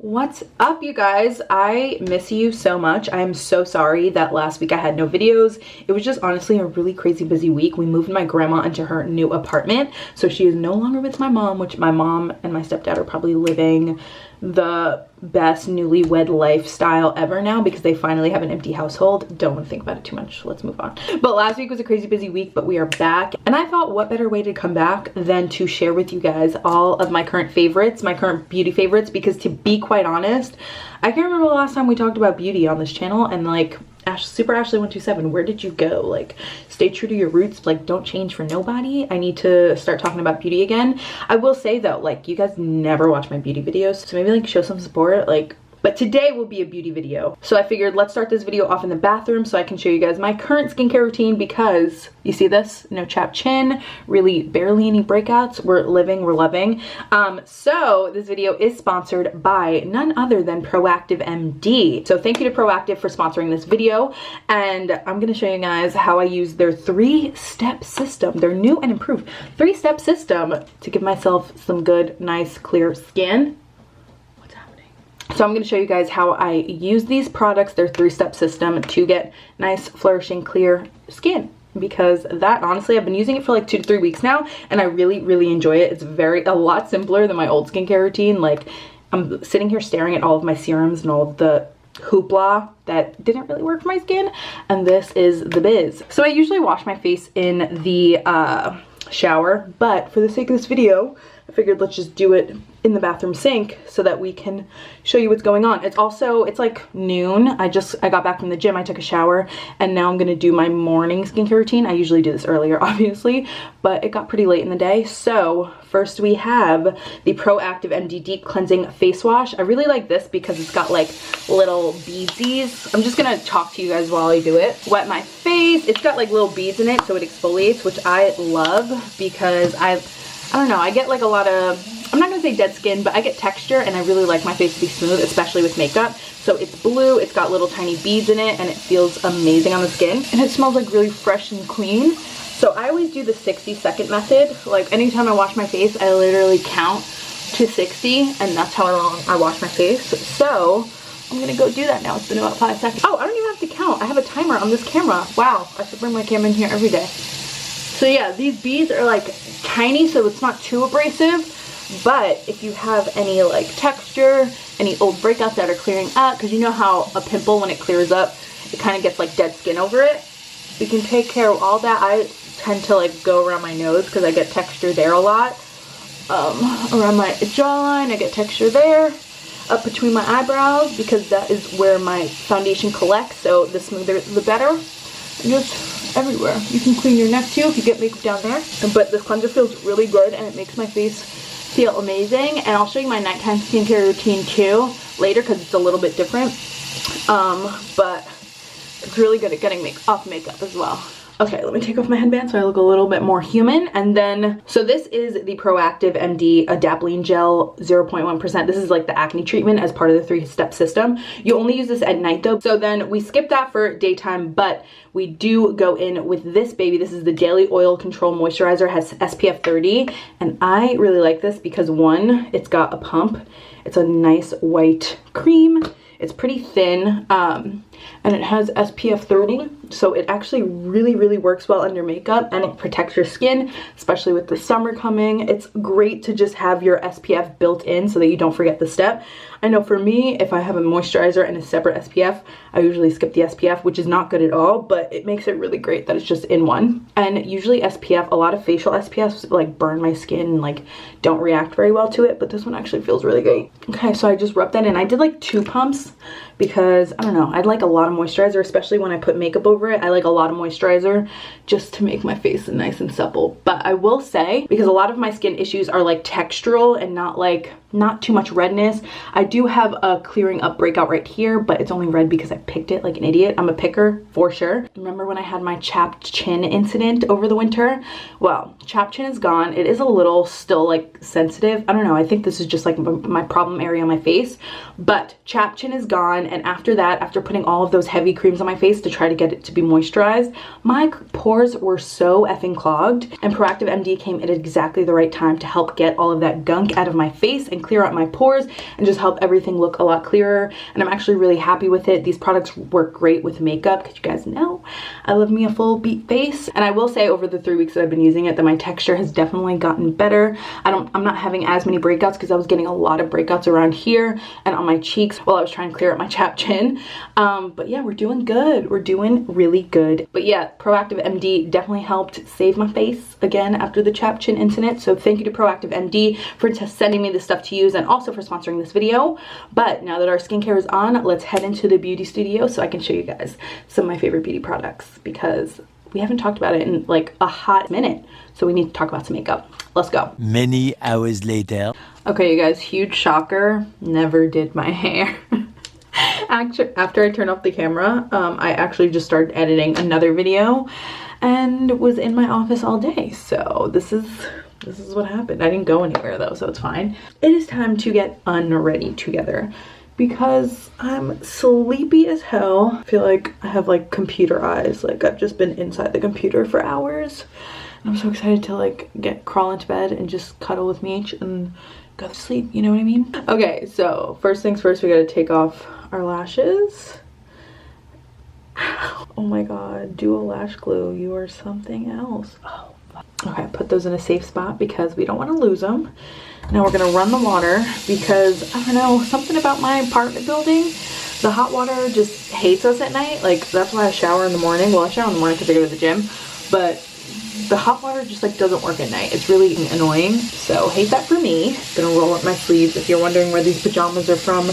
What's up, you guys? I miss you so much. I am so sorry that last week I had no videos. It was just honestly a really crazy busy week. We moved my grandma into her new apartment, so she is no longer with my mom, which my mom and my stepdad are probably living the best newlywed lifestyle ever now because they finally have an empty household. Don't want to think about it too much. Let's move on. But last week was a crazy busy week, but we are back. And I thought, what better way to come back than to share with you guys all of my current favorites, my current beauty favorites, because to be quite honest, I can't remember the last time we talked about beauty on this channel, and like, Super Ashley 127, where did you go? Like, stay true to your roots, like don't change for nobody. I need to start talking about beauty again. I will say though, like, you guys never watch my beauty videos, so maybe like show some support. Like, but today will be a beauty video. So I figured let's start this video off in the bathroom so I can show you guys my current skincare routine, because you see this, no chapped chin, really barely any breakouts. We're living, we're loving. So this video is sponsored by none other than Proactiv MD. So thank you to Proactiv for sponsoring this video. And I'm gonna show you guys how I use their 3-step system, their new and improved 3-step system to give myself some good, nice, clear skin. So I'm going to show you guys how I use these products, their 3-step system, to get nice, flourishing, clear skin. Because that, honestly, I've been using it for like 2 to 3 weeks now, and I really, really enjoy it. It's a lot simpler than my old skincare routine. Like, I'm sitting here staring at all of my serums and all of the hoopla that didn't really work for my skin, and this is the biz. So I usually wash my face in the shower, but for the sake of this video, I figured let's just do it in the bathroom sink so that we can show you what's going on. It's like noon. I got back from the gym, I took a shower, and now I'm gonna do my morning skincare routine. I usually do this earlier, obviously, but it got pretty late in the day. So first we have the Proactiv MD Deep Cleansing Face Wash. I really like this because it's got like little beadsies. I'm just gonna talk to you guys while I do it. Wet my face. It's got like little beads in it, so it exfoliates, which I love because I don't know, I get like a lot of, I'm not gonna say dead skin, but I get texture, and I really like my face to be smooth, especially with makeup. So it's blue, it's got little tiny beads in it, and it feels amazing on the skin. And it smells like really fresh and clean. So I always do the 60-second method. Like, anytime I wash my face, I literally count to 60, and that's how long I wash my face. So I'm gonna go do that now. It's been about 5 seconds. Oh, I don't even have to count. I have a timer on this camera. Wow, I should bring my camera in here every day. So yeah, these beads are like tiny, so it's not too abrasive, but if you have any like texture, any old breakouts that are clearing up, because you know how a pimple, when it clears up, it kind of gets like dead skin over it. You can take care of all that. I tend to like go around my nose because I get texture there a lot. Around my jawline, I get texture there. Up between my eyebrows, because that is where my foundation collects, so the smoother the better. And just everywhere. You can clean your neck too if you get makeup down there. But this cleanser feels really good, and it makes my face feel amazing. And I'll show you my nighttime skincare routine too later, because it's a little bit different. But it's really good at getting off makeup as well. Okay, let me take off my headband so I look a little bit more human. And then, so this is the Proactiv MD Adapalene Gel 0.1%. This is like the acne treatment as part of the 3-step system. You only use this at night though. So then we skip that for daytime, but we do go in with this baby. This is the Daily Oil Control Moisturizer. It has SPF 30. And I really like this because, one, it's got a pump. It's a nice white cream. It's pretty thin, and it has SPF 30, so it actually really, really works well under makeup, and it protects your skin, especially with the summer coming. It's great to just have your SPF built in so that you don't forget the step. I know for me, if I have a moisturizer and a separate SPF, I usually skip the SPF, which is not good at all, but it makes it really great that it's just in one. And usually SPF, a lot of facial SPFs like burn my skin and like don't react very well to it, but this one actually feels really great. Okay, so I just rubbed that in. I did like 2 pumps because, I don't know, I'd like a lot of moisturizer, especially when I put makeup over it. I like a lot of moisturizer just to make my face nice and supple. But I will say, because a lot of my skin issues are like textural and not too much redness, I do have a clearing up breakout right here, but it's only red because I picked it like an idiot. I'm a picker for sure. Remember when I had my chapped chin incident over the winter? Well, chapped chin is gone. It is a little still like sensitive. I don't know, I think this is just like my problem area on my face, but chapped chin is gone. And after that, after putting all all of those heavy creams on my face to try to get it to be moisturized, my pores were so effing clogged, and Proactiv MD came at exactly the right time to help get all of that gunk out of my face and clear out my pores and just help everything look a lot clearer. And I'm actually really happy with it. These products work great with makeup because you guys know I love me a full beat face. And I will say over the 3 weeks that I've been using it that my texture has definitely gotten better. I'm not having as many breakouts because I was getting a lot of breakouts around here and on my cheeks while I was trying to clear up my chapped chin. But yeah, we're doing good. We're doing really good. But yeah, Proactiv MD definitely helped save my face again after the chapped chin incident. So thank you to Proactiv MD for sending me this stuff to use and also for sponsoring this video. But now that our skincare is on, let's head into the beauty studio so I can show you guys some of my favorite beauty products because we haven't talked about it in like a hot minute. So we need to talk about some makeup. Let's go. Many hours later. Okay, you guys, huge shocker. Never did my hair. Actually, after I turned off the camera, I actually just started editing another video and was in my office all day. So this is what happened. I didn't go anywhere though, so it's fine. It is time to get unready together because I'm sleepy as hell. I feel like I have like computer eyes. Like I've just been inside the computer for hours. And I'm so excited to like crawl into bed and just cuddle with Meech and go to sleep, you know what I mean? Okay, so first things first, we gotta take off our lashes. Oh my god, Duo Lash Glue, you are something else. Oh, okay, put those in a safe spot because we don't want to lose them. Now we're gonna run the water because, I don't know, something about my apartment building, the hot water just hates us at night. Like, that's why I shower in the morning. Well, I shower in the morning because I go to the gym, but the hot water just like doesn't work at night. It's really annoying, so hate that for me. Gonna roll up my sleeves. If you're wondering where these pajamas are from,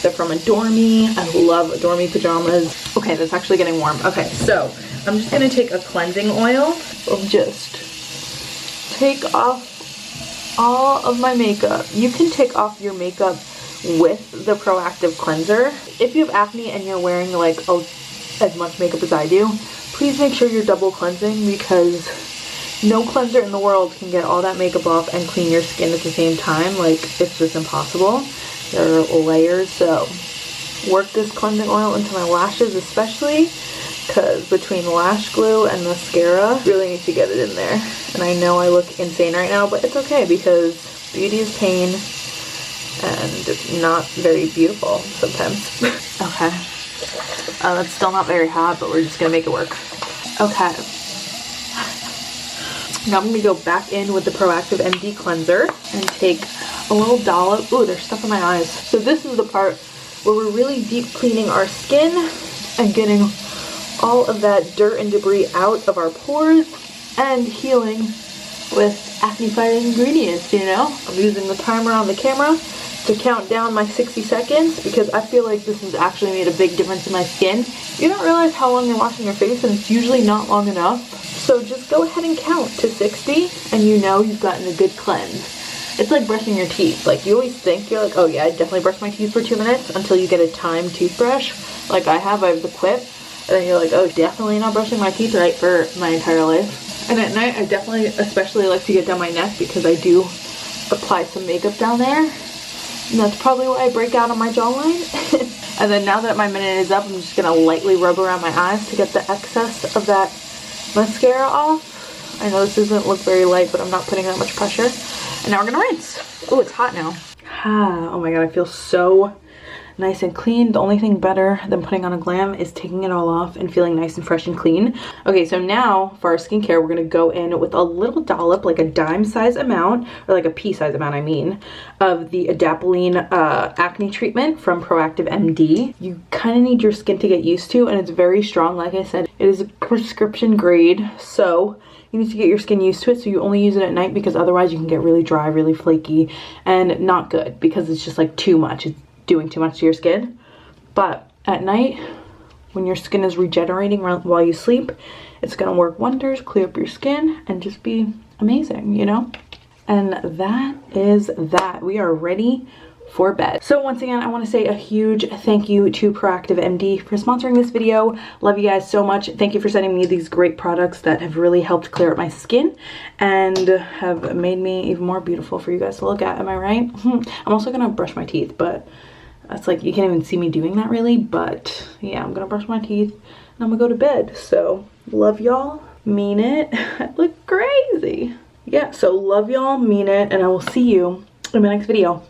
they're from Adore Me. I love Adore Me pajamas. Okay, that's actually getting warm. Okay, so I'm just gonna take a cleansing oil and just take off all of my makeup. You can take off your makeup with the Proactiv cleanser. If you have acne and you're wearing like as much makeup as I do, please make sure you're double cleansing because no cleanser in the world can get all that makeup off and clean your skin at the same time. Like, it's just impossible. There are layers, so work this cleansing oil into my lashes especially because between lash glue and mascara, really need to get it in there. And I know I look insane right now, but it's okay because beauty is pain and not very beautiful sometimes. Okay. That's still not very hot, but we're just gonna make it work. Okay. Now I'm gonna go back in with the Proactiv MD cleanser and take a little dollop. Ooh, there's stuff in my eyes. So this is the part where we're really deep cleaning our skin and getting all of that dirt and debris out of our pores and healing with acne fighting ingredients, you know? I'm using the timer on the camera to count down my 60 seconds because I feel like this has actually made a big difference in my skin. You don't realize how long you're washing your face and it's usually not long enough. So just go ahead and count to 60 and you know you've gotten a good cleanse. It's like brushing your teeth. Like, you always think, you're like, oh yeah, I definitely brush my teeth for 2 minutes until you get a timed toothbrush. Like I have the Quip. And then you're like, oh, definitely not brushing my teeth right for my entire life. And at night, I definitely especially like to get down my neck because I do apply some makeup down there. And that's probably why I break out on my jawline. And then now that my minute is up, I'm just going to lightly rub around my eyes to get the excess of that mascara off. I know this doesn't look very light, but I'm not putting that much pressure. And now we're going to rinse. Oh, it's hot now. Oh my god, I feel so nice and clean. The only thing better than putting on a glam is taking it all off and feeling nice and fresh and clean. Okay, so now for our skincare, we're gonna go in with a little dollop, like a dime size amount, or like a pea size amount, I mean, of the Adapalene acne treatment from Proactiv MD. You kind of need your skin to get used to, and it's very strong. Like I said, it is a prescription grade, so you need to get your skin used to it. So you only use it at night because otherwise you can get really dry, really flaky, and not good because it's just like too much. It's doing too much to your skin. But at night, when your skin is regenerating while you sleep, it's gonna work wonders, clear up your skin, and just be amazing, you know? And that is that. We are ready for bed. So once again, I want to say a huge thank you to Proactiv MD for sponsoring this video. Love you guys so much. Thank you for sending me these great products that have really helped clear up my skin and have made me even more beautiful for you guys to look at. Am I right? I'm also gonna brush my teeth, but That's like, you can't even see me doing that really, but yeah, I'm gonna brush my teeth and I'm gonna go to bed. So love y'all, mean it. I look crazy. Yeah, so love y'all, mean it, and I will see you in my next video.